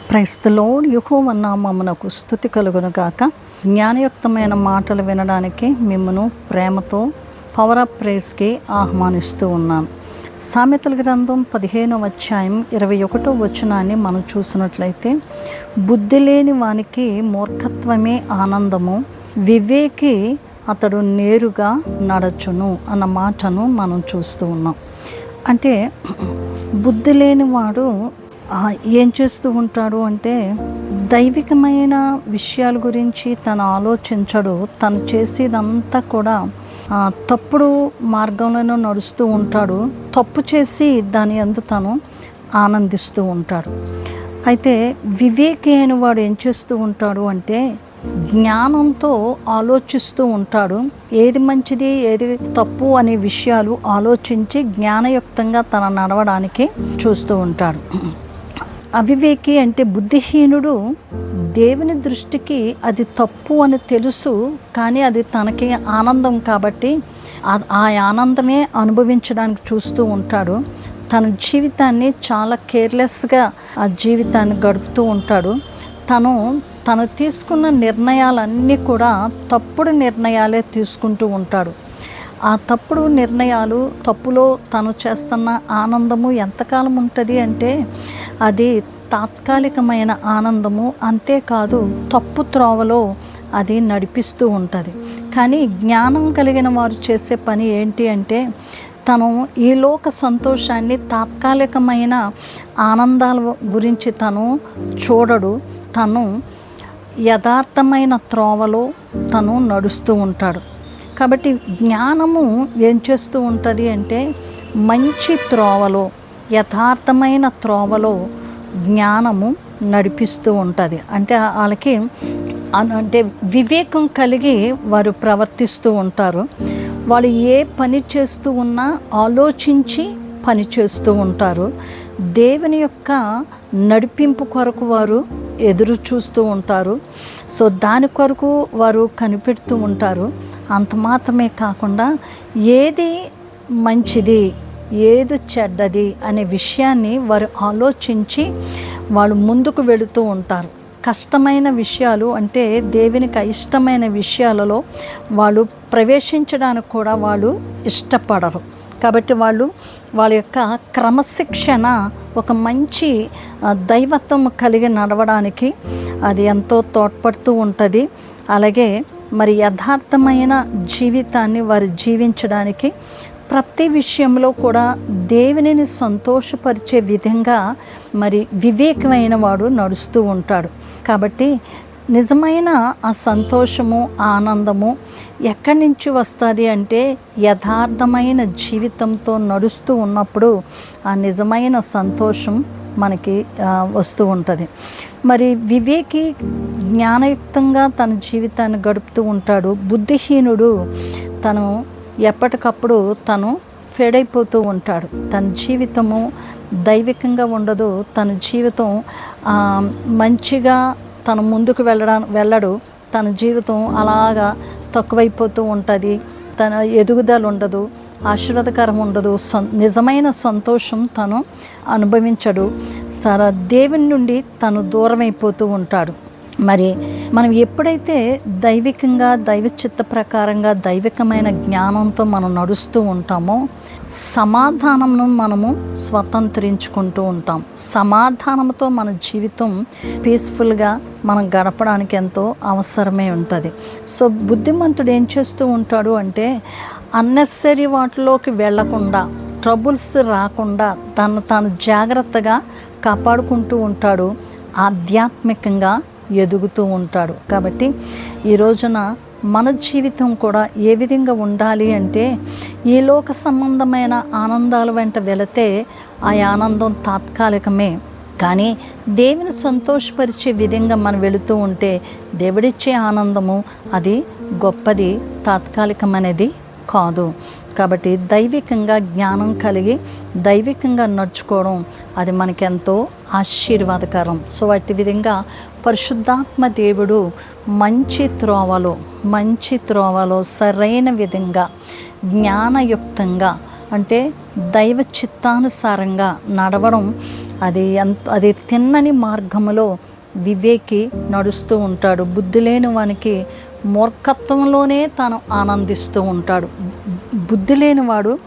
Price the lord. యెహోవా నామమునకు స్తుతి కలుగును గాక. జ్ఞానయుక్తమైన మాటలు వినడానికి మిమ్మను ప్రేమతో పవర్ ఆఫ్ ప్రైజ్కి ఆహ్వానిస్తూ ఉన్నాను. సామెతల గ్రంథం 15వ అధ్యాయం 21వ వచనాన్ని మనం చూసినట్లయితే, బుద్ధి లేని వానికి మూర్ఖత్వమే ఆనందము, వివేకి అతడు నేరుగా నడచును అన్న మాటను మనం చూస్తూ ఉన్నాం. అంటే బుద్ధి లేనివాడు ఏం చేస్తూ ఉంటాడు అంటే, దైవికమైన విషయాల గురించి తను ఆలోచించడు. తను చేసేదంతా కూడా తప్పుడు మార్గంలోనే నడుస్తూ ఉంటాడు. తప్పు చేసి దాని యందు తను ఆనందిస్తూ ఉంటాడు. అయితే వివేకి అయిన వాడు ఏం చేస్తూ ఉంటాడు అంటే, జ్ఞానంతో ఆలోచిస్తూ ఉంటాడు. ఏది మంచిది ఏది తప్పు అనే విషయాలు ఆలోచించి జ్ఞానయుక్తంగా తన నడవడానికి చూస్తూ ఉంటాడు. అవివేకి అంటే బుద్ధిహీనుడు దేవుని దృష్టికి అది తప్పు అని తెలుసు, కానీ అది తనకి ఆనందం కాబట్టి ఆ ఆనందమే అనుభవించడానికి చూస్తూ ఉంటాడు. తన జీవితాన్ని చాలా కేర్లెస్గా ఆ జీవితాన్ని గడుపుతూ ఉంటాడు. తను తీసుకున్న నిర్ణయాలన్నీ కూడా తప్పుడు నిర్ణయాలే తీసుకుంటూ ఉంటాడు. ఆ తప్పుడు నిర్ణయాలు, తప్పులో తను చేస్తున్న ఆనందము ఎంతకాలం ఉంటుంది అంటే, అది తాత్కాలికమైన ఆనందము. అంతేకాదు తప్పు త్రోవలో అది నడిపిస్తూ ఉంటుంది. కానీ జ్ఞానం కలిగిన వారు చేసే పని ఏంటి అంటే, తను ఈ లోక సంతోషాన్ని, తాత్కాలికమైన ఆనందాల గురించి తను చూడడు. తను యథార్థమైన త్రోవలో తను నడుస్తూ ఉంటాడు. కాబట్టి జ్ఞానము ఏం చేస్తూ ఉంటుంది అంటే, మంచి త్రోవలో, యథార్థమైన త్రోవలో జ్ఞానము నడిపిస్తూ ఉంటుంది. అంటే వాళ్ళకి అంటే వివేకం కలిగి వారు ప్రవర్తిస్తూ ఉంటారు. వాళ్ళు ఏ పని చేస్తూ ఉన్నా ఆలోచించి పని చేస్తూ ఉంటారు. దేవుని యొక్క నడిపింపు కొరకు వారు ఎదురు చూస్తూ ఉంటారు. సో దాని కొరకు వారు కనిపెడుతూ ఉంటారు. అంత మాత్రమే కాకుండా ఏది మంచిది ఏది చెడ్డది అనే విషయాన్ని వారు ఆలోచించి వాళ్ళు ముందుకు వెళుతూ ఉంటారు. కష్టమైన విషయాలు అంటే దేవునికి ఇష్టమైన విషయాలలో వాళ్ళు ప్రవేశించడానికి కూడా వాళ్ళు ఇష్టపడరు. కాబట్టి వాళ్ళ యొక్క క్రమశిక్షణ ఒక మంచి దైవత్వం కలిగి నడవడానికి అది ఎంతో తోడ్పడుతూ ఉంటుంది. అలాగే మరి యథార్థమైన జీవితాన్ని వారు జీవించడానికి ప్రతి విషయంలో కూడా దేవునిని సంతోషపరిచే విధంగా మరి వివేకమైన వాడు నడుస్తూ ఉంటాడు. కాబట్టి నిజమైన ఆ సంతోషము, ఆనందము ఎక్కడి నుంచి వస్తుంది అంటే, యథార్థమైన జీవితంతో నడుస్తూ ఉన్నప్పుడు ఆ నిజమైన సంతోషం మనకి వస్తూ ఉంటుంది. మరి వివేకి జ్ఞానయుక్తంగా తన జీవితాన్ని గడుపుతూ ఉంటాడు. బుద్ధిహీనుడు తను ఎప్పటికప్పుడు తను ఫెడైపోతూ ఉంటాడు. తన జీవితము దైవికంగా ఉండదు. తన జీవితం మంచిగా తను ముందుకు వెళ్ళడు. తన జీవితం అలాగా తక్కువైపోతూ ఉంటుంది. తన ఎదుగుదల ఉండదు, ఆశీర్వాదకరం ఉండదు, నిజమైన సంతోషం తను అనుభవించడు. దేవుని నుండి తను దూరమైపోతూ ఉంటాడు. మరి మనం ఎప్పుడైతే దైవికంగా, దైవ చిత్త ప్రకారంగా, దైవికమైన జ్ఞానంతో మనం నడుస్తూ ఉంటామో సమాధానంను మనము స్వతంత్రించుకుంటూ ఉంటాం. సమాధానంతో మన జీవితం పీస్ఫుల్గా మనం గడపడానికి ఎంతో అవసరమే ఉంటుంది. సో బుద్ధిమంతుడు ఏం చేస్తూ ఉంటాడు అంటే, అన్నెసరీ వాటిలోకి వెళ్లకుండా, ట్రబుల్స్ రాకుండా తాను జాగ్రత్తగా కాపాడుకుంటూ ఉంటాడు. ఆధ్యాత్మికంగా ఎదుగుతూ ఉంటాడు. కాబట్టి ఈ రోజున మన జీవితం కూడా ఏ విధంగా ఉండాలి అంటే, ఈ లోక సంబంధమైన ఆనందాల వెంట వెళితే ఆ ఆనందం తాత్కాలికమే. కానీ దేవుని సంతోషపరిచే విధంగా మనం వెళుతూ ఉంటే దేవుడిచ్చే ఆనందము అది గొప్పది, తాత్కాలికమనేది కాదు. కాబట్టి దైవికంగా జ్ఞానం కలిగి దైవికంగా నడుచుకోవడం అది మనకెంతో ఆశీర్వాదకరం. సో అట్టి విధంగా పరిశుద్ధాత్మ దేవుడు మంచి త్రోవలో సరైన విధంగా జ్ఞానయుక్తంగా అంటే దైవ చిత్తానుసారంగా నడవడం, అది తిన్నని మార్గములో వివేకి నడుస్తూ ఉంటాడు. బుద్ధి లేని వానికి మూర్ఖత్వంలోనే తాను ఆనందిస్తూ ఉంటాడు. బుద్ధి లేనివాడు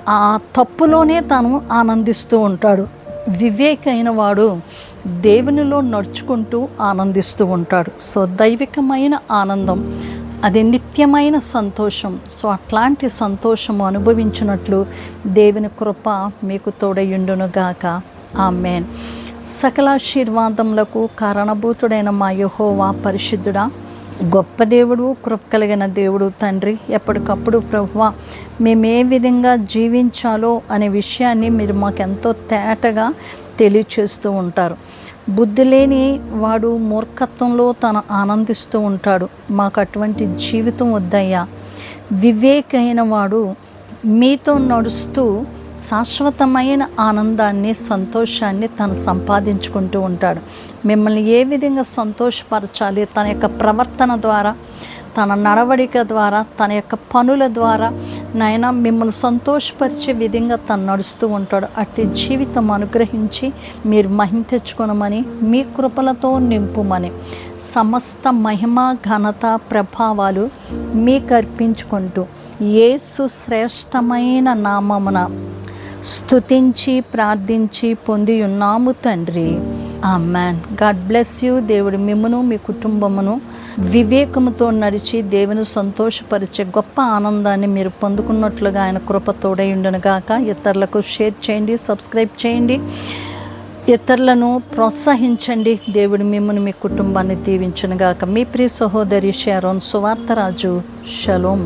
ఆ తప్పులోనే తాను ఆనందిస్తూ ఉంటాడు. వివేకైన వాడు దేవునిలో నడుచుకుంటూ ఆనందిస్తూ ఉంటాడు. సో దైవికమైన ఆనందం అది నిత్యమైన సంతోషం. సో అట్లాంటి సంతోషము అనుభవించినట్లు దేవుని కృప మీకు తోడయుండునుగాక. ఆమేన్. సకలాశీర్వాదములకు కారణభూతుడైన మా యెహోవా పరిశుద్ధుడా, గొప్ప దేవుడు, కృప కలిగిన దేవుడు తండ్రి, ఎప్పటికప్పుడు ప్రభువా మేము ఏ విధంగా జీవించాలో అనే విషయాన్ని మీరు మాకెంతో తేటగా తెలియచేస్తూ ఉంటారు. బుద్ధి లేని వాడు మూర్ఖత్వంలో తను ఆనందిస్తూ ఉంటాడు. మాకు అటువంటి జీవితం వద్దయ్యా. వివేకైన వాడు మీతో నడుస్తూ శాశ్వతమైన ఆనందాన్ని, సంతోషాన్ని తను సంపాదించుకుంటూ ఉంటాడు. మిమ్మల్ని ఏ విధంగా సంతోషపరచాలి, తన యొక్క ప్రవర్తన ద్వారా, తన నడవడిక ద్వారా, తన యొక్క పనుల ద్వారా నాయన మిమ్మల్ని సంతోషపరిచే విధంగా తను నడుస్తూ ఉంటాడు. అట్టి జీవితం అనుగ్రహించి మీరు మహిమ తెచ్చుకొనమని, మీ కృపలతో నింపుమని, సమస్త మహిమ ఘనత ప్రభావాలు మీకు అర్పించుకుంటూ యేసు శ్రేష్టమైన నామమున స్తుతించి ప్రార్థించి పొంది ఉన్నాము తండ్రి. ఆమెన్. God bless you. దేవుడు మిమ్మును మీ కుటుంబమును వివేకముతో నడిచి దేవుని సంతోషపరిచే గొప్ప ఆనందాన్ని మీరు పొందుకున్నట్లుగా ఆయన కృప తోడయుండునుగాక. ఇతరులకు షేర్ చేయండి, సబ్స్క్రైబ్ చేయండి, ఇతరులను ప్రోత్సహించండి. దేవుడు మిమ్మును మీ కుటుంబాన్ని దీవించునుగాక. మీ ప్రియ సహోదరి షారోన్ సువార్తరాజు. షలోం.